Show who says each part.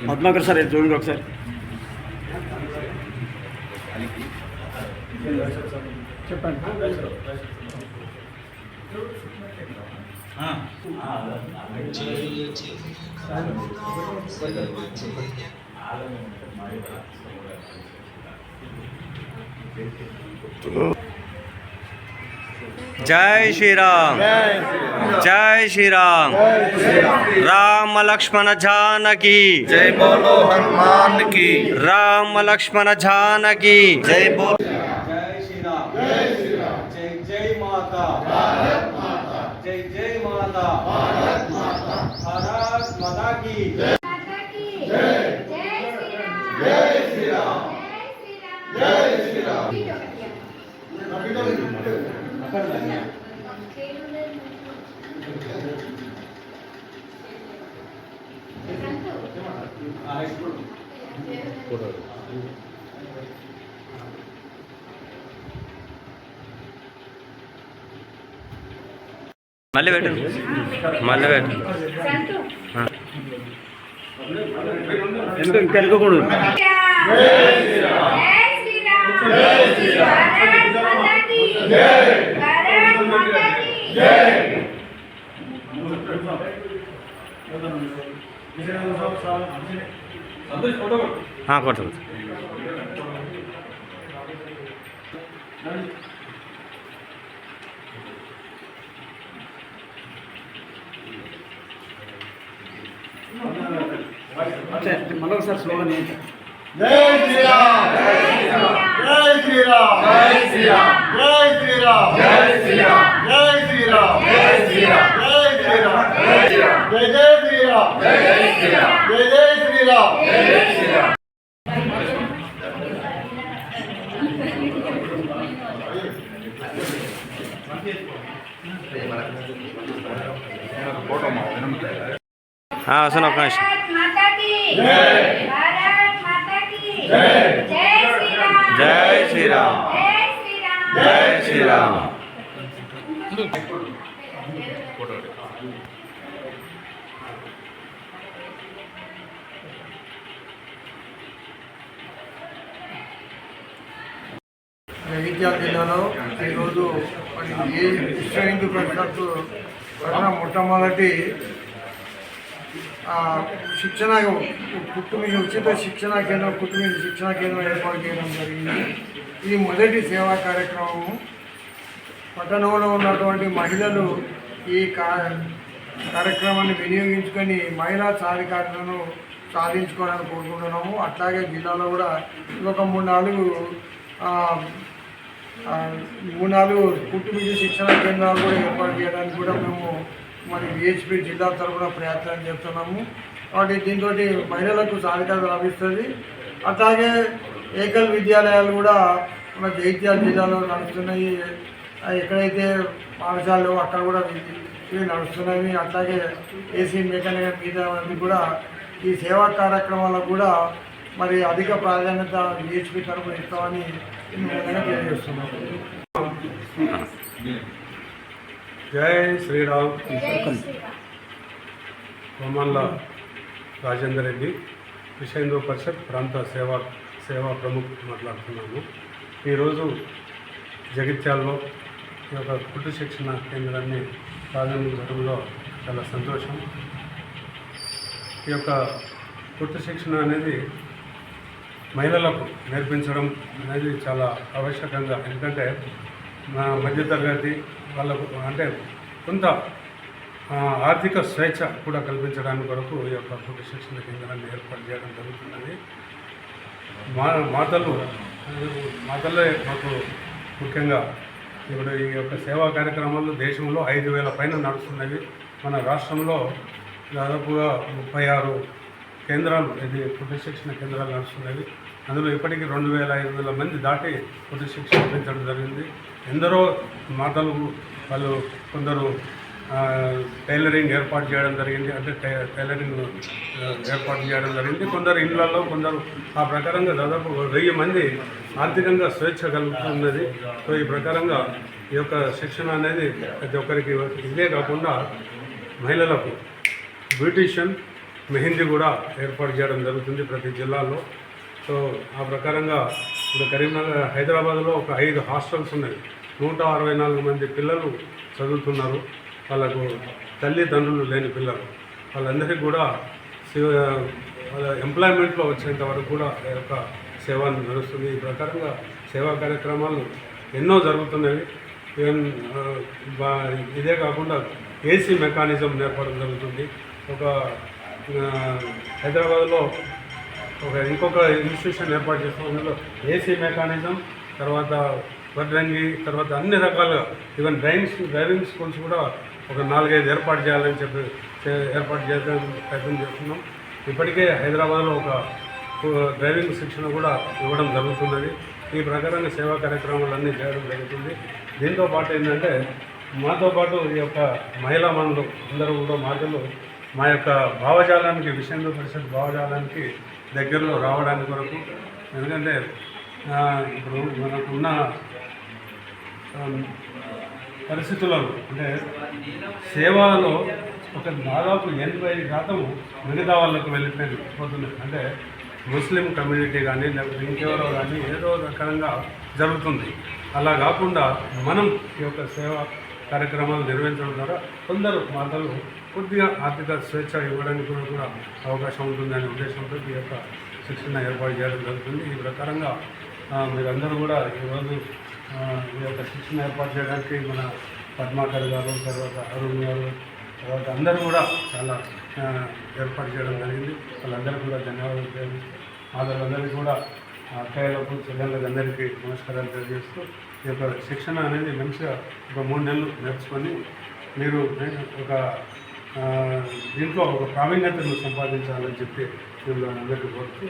Speaker 1: Padmakar sir చూడండి ఒకసారి. చెప్పండి.
Speaker 2: जय श्री राम, जय श्री राम। राम लक्ष्मण जानकी
Speaker 3: जय बोलो हनुमान की।
Speaker 2: राम लक्ष्मण जानकी जय बोलो।
Speaker 4: जय श्री राम, जय श्री राम। जय जय माता, भारत माता। जय जय माता, भारत माता। भारत माता की जय।
Speaker 5: जय श्री राम, जय श्री राम, जय श्री राम।
Speaker 2: మళ్ళీ పెట్టు, మళ్ళీ పెట్టు.
Speaker 1: ఇంకా వెళ్ళకూడదు.
Speaker 2: కొట్టు.
Speaker 1: మళ్ళీ ఒకసారి స్లోగన్ ఏంటి?
Speaker 3: जय श्री राम, जय श्री राम, जय श्री राम, जय श्री राम, जय श्री राम, जय श्री राम, जय श्री राम, जय श्री राम, जय श्री राम, जय श्री राम, जय जय श्री राम, जय जय श्री राम, जय जय श्री राम, जय जय श्री राम।
Speaker 2: सुनो काश।
Speaker 5: भारत माता की
Speaker 3: जय।
Speaker 5: भारत माता की
Speaker 3: जय।
Speaker 5: जय श्री राम,
Speaker 2: जय श्री राम,
Speaker 5: जय श्री राम,
Speaker 3: जय श्री राम।
Speaker 6: జగిత్యాల జిల్లాలో ఈరోజు మరి ఏ విశ్వ హిందూ పరిషత్తు తరఫున మొట్టమొదటి శిక్షణ కుటుంబ ఉచిత శిక్షణ కేంద్రం, కుటుంబ శిక్షణ కేంద్రం ఏర్పాటు చేయడం జరిగింది. ఇది మొదటి సేవా కార్యక్రమము. పట్టణంలో ఉన్నటువంటి మహిళలు ఈ కార్యక్రమాన్ని వినియోగించుకొని మహిళా సాధికారతను సాధించుకోవడానికి కోరుకుంటున్నాము. అట్లాగే జిల్లాలో కూడా ఒక మూడు నాలుగు కుటుంబ శిక్షణ కేంద్రాలు కూడా ఏర్పాటు చేయడానికి కూడా మేము మరి విహెచ్పి జిల్లా తరఫున ప్రయత్నం చేస్తున్నాము. కాబట్టి దీంతో మహిళలకు సాధికారత లభిస్తుంది. అట్లాగే ఏకల్ విద్యాలయాలు కూడా మన జగిత్యాల జిల్లాలో నడుస్తున్నాయి. ఎక్కడైతే పాఠశాలలో అక్కడ కూడా ఇవి నడుస్తున్నాయి. అట్లాగే ఏసీ మెకానికల్ మీద కూడా ఈ సేవా కార్యక్రమాలకు కూడా మరి అధిక ప్రాధాన్యత విహెచ్పి తరఫున ఇస్తామని తెలియజేస్తున్నాం.
Speaker 7: జై శ్రీరామ్. కొమల్ల రాజేందర్ రెడ్డి, విశ్వ హిందూ పరిషత్ ప్రాంత సేవా ప్రముఖ మాట్లాడుతున్నాము. ఈరోజు జగిత్యాలలో ఈ యొక్క కుట్టు శిక్షణ కేంద్రాన్ని ప్రారంభించడంలో చాలా సంతోషం. ఈ యొక్క కుట్టు శిక్షణ అనేది మహిళలకు నేర్పించడం అనేది చాలా ఆవశ్యకంగా, ఎందుకంటే మధ్యతరగతి వాళ్ళకు అంటే కొంత ఆర్థిక స్వేచ్ఛ కూడా కల్పించడానికి కొరకు ఈ యొక్క కుట్టు శిక్షణ కేంద్రాన్ని ఏర్పాటు చేయడం జరుగుతున్నది. మాతల్లే మాకు ముఖ్యంగా ఇప్పుడు ఈ యొక్క సేవా కార్యక్రమాలు దేశంలో 5,000 పైన నడుస్తున్నవి. మన రాష్ట్రంలో దాదాపుగా 36 కేంద్రాలు ఇది కుటుంబ శిక్షణ కేంద్రాలు నడుస్తున్నవి. అందులో ఇప్పటికీ 2500 మంది దాటి కుటుంబ శిక్షణ పెంచడం జరిగింది. ఎందరో మాతలు వాళ్ళు కొందరు టైలరింగ్ ఏర్పాటు చేయడం జరిగింది, అంటే టైలరింగ్ ఏర్పాటు చేయడం జరిగింది. కొందరు ఇళ్లలో, కొందరు ఆ ప్రకారంగా దాదాపు 1000 మంది ఆర్థికంగా స్వేచ్ఛ కలుగుతున్నది. సో ఈ ప్రకారంగా ఈ యొక్క శిక్షణ అనేది ప్రతి ఒక్కరికి ఇదే కాకుండా మహిళలకు బ్యూటిషియన్, మెహందీ కూడా ఏర్పాటు చేయడం జరుగుతుంది ప్రతి జిల్లాలో. సో ఆ ప్రకారంగా ఇప్పుడు కరీంనగర్, హైదరాబాద్లో ఒక 5 హాస్టల్స్ ఉన్నాయి. 164 మంది పిల్లలు చదువుతున్నారు. వాళ్ళకు తల్లిదండ్రులు లేని పిల్లలు, వాళ్ళందరికీ కూడా వాళ్ళ ఎంప్లాయ్మెంట్లో వచ్చేంత వరకు కూడా ఈ యొక్క సేవ నడుస్తుంది. ఈ ప్రకారంగా సేవా కార్యక్రమాలు ఎన్నో జరుగుతున్నవి. ఇదే కాకుండా ఏసీ మెకానిజం నేర్పడం జరుగుతుంది. ఒక హైదరాబాద్లో ఇంకొక ఇన్స్టిట్యూషన్ ఏర్పాటు చేస్తాం. అందులో ఏసీ మెకానిజం, తర్వాత వడ్రంగి, తర్వాత అన్ని రకాలుగా ఈవెన్ డ్రైవింగ్ స్కూల్స్ కూడా ఒక 4-5 ఏర్పాటు చేయాలని చెప్పి ఏర్పాటు చేయడానికి ప్రయత్నం చేస్తున్నాం. ఇప్పటికే హైదరాబాద్లో ఒక డ్రైవింగ్ శిక్షణ కూడా ఇవ్వడం జరుగుతున్నది. ఈ ప్రకారంగా సేవా కార్యక్రమాలన్నీ చేయడం జరుగుతుంది. దీంతో పాటు ఏంటంటే మాతో పాటు ఈ యొక్క మహిళా మనులు అందరూ కూడా మాటలు మా యొక్క భావజాలానికి, విషయంలో పరిషత్ భావజాలానికి దగ్గరలో రావడానికి కొరకు, ఎందుకంటే ఇప్పుడు మనకున్న పరిస్థితులలో అంటే సేవలో ఒక దాదాపు 80% మిగతా వాళ్ళకు వెళ్ళిపోతుంది. అంటే ముస్లిం కమ్యూనిటీ కానీ, లేకపోతే ఇంకెవరో కానీ ఏదో రకంగా జరుగుతుంది. అలా కాకుండా మనం ఈ యొక్క సేవా కార్యక్రమాలు నిర్వహించడం ద్వారా కొందరు మాటలు కొద్దిగా ఆర్థిక స్వేచ్ఛ ఇవ్వడానికి కూడా అవకాశం ఉంటుందనే ఉద్దేశంతో ఈ యొక్క శిక్షణ ఏర్పాటు చేయడం జరుగుతుంది. ఈ ప్రకారంగా మీరందరూ కూడా ఈరోజు ఈ యొక్క శిక్షణ ఏర్పాటు చేయడానికి మన పద్మాకర్ గారు, తర్వాత అరుణ్ గారు, తర్వాత అందరూ కూడా చాలా ఏర్పాటు చేయడం జరిగింది. వాళ్ళందరూ కూడా ధన్యవాదాలు. వాళ్ళందరికీ కూడా అక్కయ్యలకు, చెల్లెళ్ళకి అందరికీ నమస్కారాలు తెలియజేస్తూ ఈ యొక్క శిక్షణ అనేది మంచిగా ఒక 3 నెలలు నేర్చుకొని మీరు ఒక దీంట్లో ఒక ప్రావీణ్యతను సంపాదించాలని చెప్పి మిమ్మల్ని అందరికీ కోరుతూ